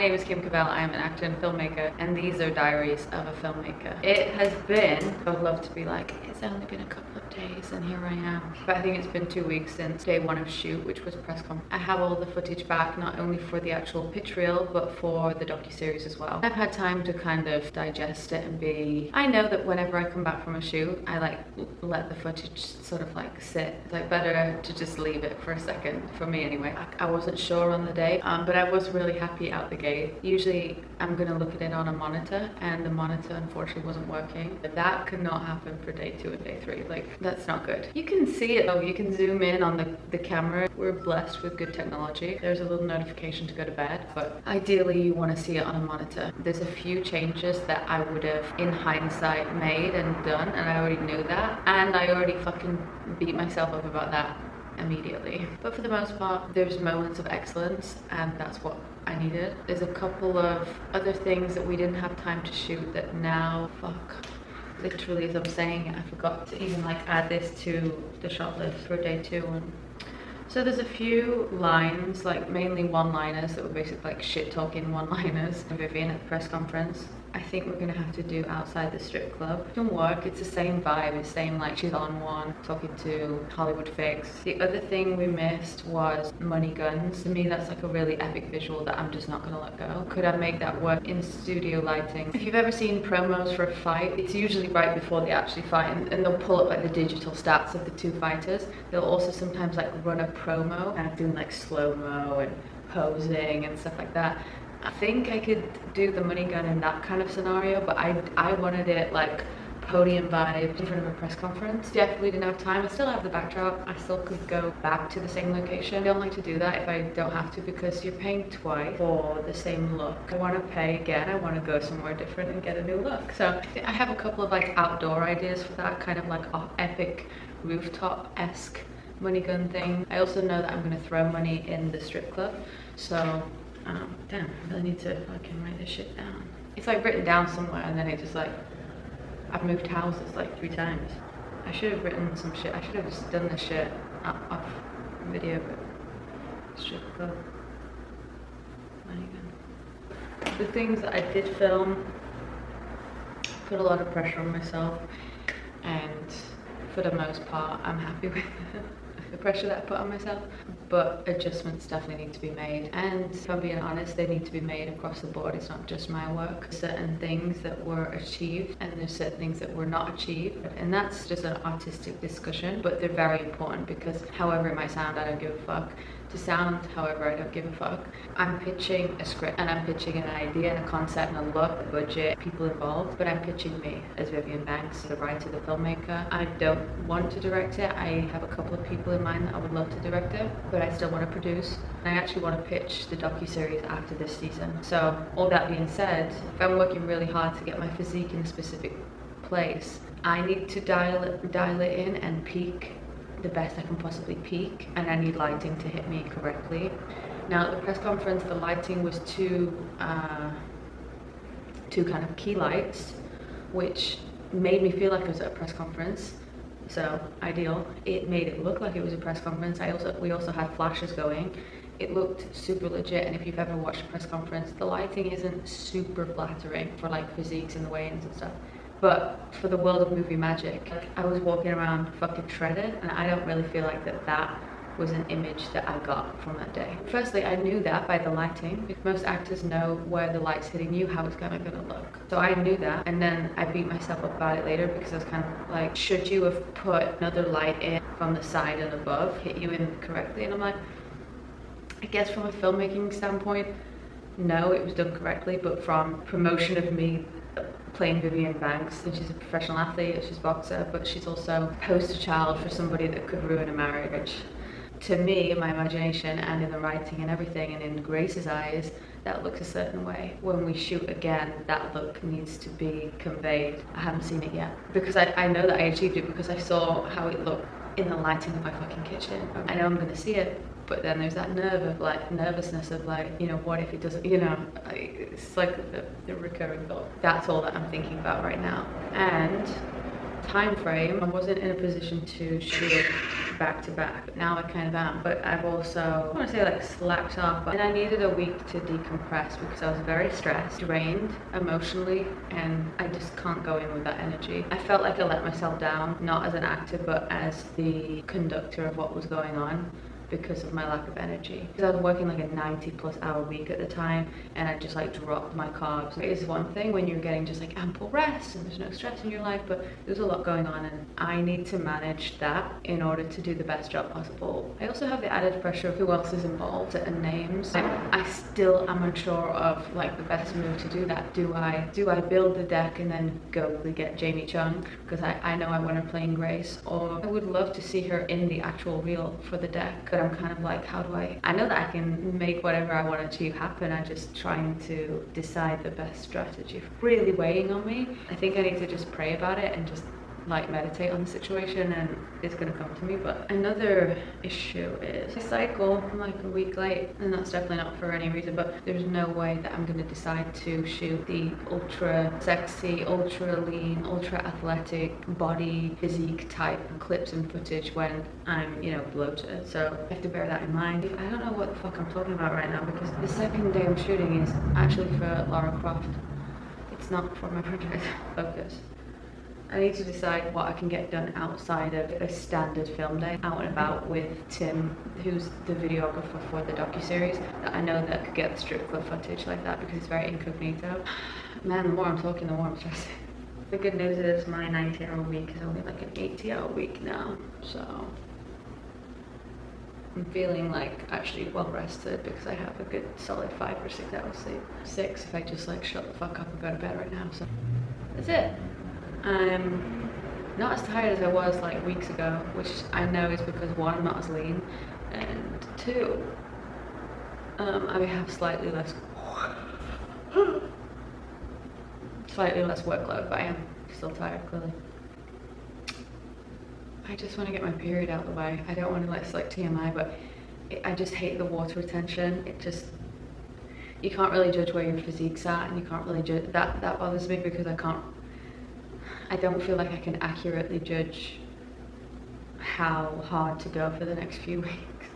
name is Kim Cavell. I am an actor and filmmaker, and these are diaries of a filmmaker. It has been, I would love to be like, it's only been a couple of days and here I am. But I think it's been 2 weeks since day one of shoot, which was press conference. I have all the footage back, not only for the actual pitch reel, but for the docuseries as well. I've had time to kind of digest it and be, I know that whenever I come back from a shoot, I like let the footage sort of like sit. It's like better to just leave it for a second, for me anyway. I wasn't sure on the day, but I was really happy out the gate. Usually I'm gonna look at it on a monitor, and the monitor unfortunately wasn't working. That could not happen for day 2 and day 3. Like, that's not good. You can see it though, you can zoom in on the camera. We're blessed with good technology. There's a little notification to go to bed, but ideally you want to see it on a monitor. There's a few changes that I would have in hindsight made and done, and I already knew that, and I already fucking beat myself up about that immediately. But for the most part, there's moments of excellence, and that's what I needed. There's a couple of other things that we didn't have time to shoot that now, fuck, literally as I'm saying it, I forgot to even like add this to the shot list for day 2. And so there's a few lines, like mainly one-liners that were basically like shit talking one-liners. Vivian at the press conference, I think we're gonna have to do outside the strip club. It can work, it's the same vibe, it's same like she's on one talking to Hollywood figs. The other thing we missed was money guns. To me that's like a really epic visual that I'm just not gonna let go. Could I make that work in studio lighting? If you've ever seen promos for a fight, it's usually right before they actually fight, and they'll pull up like the digital stats of the 2 fighters. They'll also sometimes like run a promo, kind of doing like slow-mo and posing and stuff like that. I think I could do the money gun in that kind of scenario, but I wanted it like podium vibe in front of a press conference. Definitely didn't have time. I still have the backdrop. I still could go back to the same location. I don't like to do that if I don't have to, because you're paying twice for the same look. I want to pay again. I want to go somewhere different and get a new look. So I have a couple of like outdoor ideas for that kind of like epic rooftop-esque money gun thing. I also know that I'm going to throw money in the strip club. So damn, I really need to fucking write this shit down. It's like written down somewhere, and then it just like, I've moved houses like 3 times. I should have written some shit. I should have just done this shit off video, but strip club. The things that I did film put a lot of pressure on myself, and for the most part, I'm happy with the pressure that I put on myself, but adjustments definitely need to be made, and if I'm being honest, they need to be made across the board. It's not just my work. Certain things that were achieved, and there's certain things that were not achieved, and that's just an artistic discussion, but they're very important, because however it might sound, I don't give a fuck. To sound however I don't give a fuck. I'm pitching a script, and I'm pitching an idea and a concept and a look, a budget, people involved, but I'm pitching me as Vivian Banks, the writer, the filmmaker. I don't want to direct it. I have a couple of people in mind that I would love to direct it, but I still want to produce. I actually want to pitch the docuseries after this season. So all that being said, if I'm working really hard to get my physique in a specific place, I need to dial it in and peak the best I can possibly peak, and I need lighting to hit me correctly. Now at the press conference, the lighting was two kind of key lights, which made me feel like I was at a press conference. So ideal. It made it look like it was a press conference. We also had flashes going. It looked super legit, and if you've ever watched a press conference, the lighting isn't super flattering for like physiques and the weigh-ins and stuff. But for the world of movie magic, like, I was walking around fucking shredded, and I don't really feel like that was an image that I got from that day. Firstly, I knew that by the lighting. Most actors know where the light's hitting you, how it's kind of gonna look. So I knew that, and then I beat myself up about it later, because I was kind of like, should you have put another light in from the side and above, hit you in correctly? And I'm like, I guess from a filmmaking standpoint, no, it was done correctly, but from promotion of me playing Vivian Banks, and she's a professional athlete, she's a boxer, but she's also a poster child for somebody that could ruin a marriage. To me, in my imagination and in the writing and everything, and in Grace's eyes, that looks a certain way. When we shoot again, that look needs to be conveyed. I haven't seen it yet, because I know that I achieved it because I saw how it looked in the lighting of my fucking kitchen. I know I'm gonna see it, but then there's that nervousness of like, you know, what if it doesn't, you know, it's like the recurring thought. That's all that I'm thinking about right now. And time frame. I wasn't in a position to shoot it back to back, but now I kind of am. But I've also, I don't want to say like slacked off, and I needed a week to decompress because I was very stressed, drained emotionally, and I just can't go in with that energy. I felt like I let myself down, not as an actor, but as the conductor of what was going on, because of my lack of energy. Because I was working like a 90+ hour week at the time, and I just like dropped my carbs. It is one thing when you're getting just like ample rest and there's no stress in your life, but there's a lot going on, and I need to manage that in order to do the best job possible. I also have the added pressure of who else is involved and names. I still am unsure of like the best move to do that. Do I build the deck and then go get Jamie Chung, because I know I want her playing Grace, or I would love to see her in the actual reel for the deck. I'm kind of like, how do I know that I can make whatever I want to achieve happen. I'm just trying to decide the best strategy. Really weighing on me. I think I need to just pray about it and just like meditate on the situation, and it's gonna come to me. But another issue is I cycle. I'm like a week late, and that's definitely not for any reason, but there's no way that I'm gonna decide to shoot the ultra sexy, ultra lean, ultra athletic body physique type clips and footage when I'm, you know, bloated. So I have to bear that in mind. I don't know what the fuck I'm talking about right now, because the second day I'm shooting is actually for Lara Croft. It's not for my project focus. I need to decide what I can get done outside of a standard film day, out and about with Tim, who's the videographer for the docuseries, that I know that could get the strip club footage like that, because it's very incognito. Man, the more I'm talking, the more I'm stressing. The good news is my 90-hour week is only like an 80-hour week now, so I'm feeling like actually well rested, because I have a good solid 5 or 6 hours sleep. 6 if I just like shut the fuck up and go to bed right now, so that's it. I'm not as tired as I was like weeks ago, which I know is because 1, I'm not as lean, and 2, I have slightly less workload, but I am still tired, clearly. I just want to get my period out of the way. I don't want to like TMI, but I just hate the water retention. It just, you can't really judge where your physique's at, and you can't really judge that. That bothers me, because I don't feel like I can accurately judge how hard to go for the next few weeks.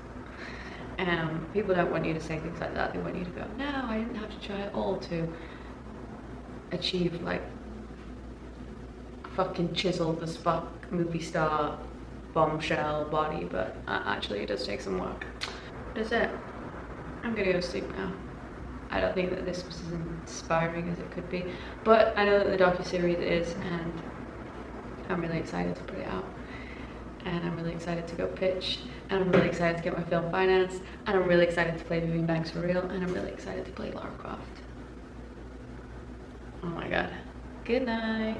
People don't want you to say things like that. They want you to go, no, I didn't have to try at all to achieve like fucking chiseled as fuck movie star bombshell body, but actually it does take some work. That's it. I'm gonna go to sleep now. I don't think that this was as inspiring as it could be, but I know that the docuseries is, and I'm really excited to put it out, and I'm really excited to go pitch, and I'm really excited to get my film financed, and I'm really excited to play Vivian Banks for real, and I'm really excited to play Lara Croft. Oh my god. Good night.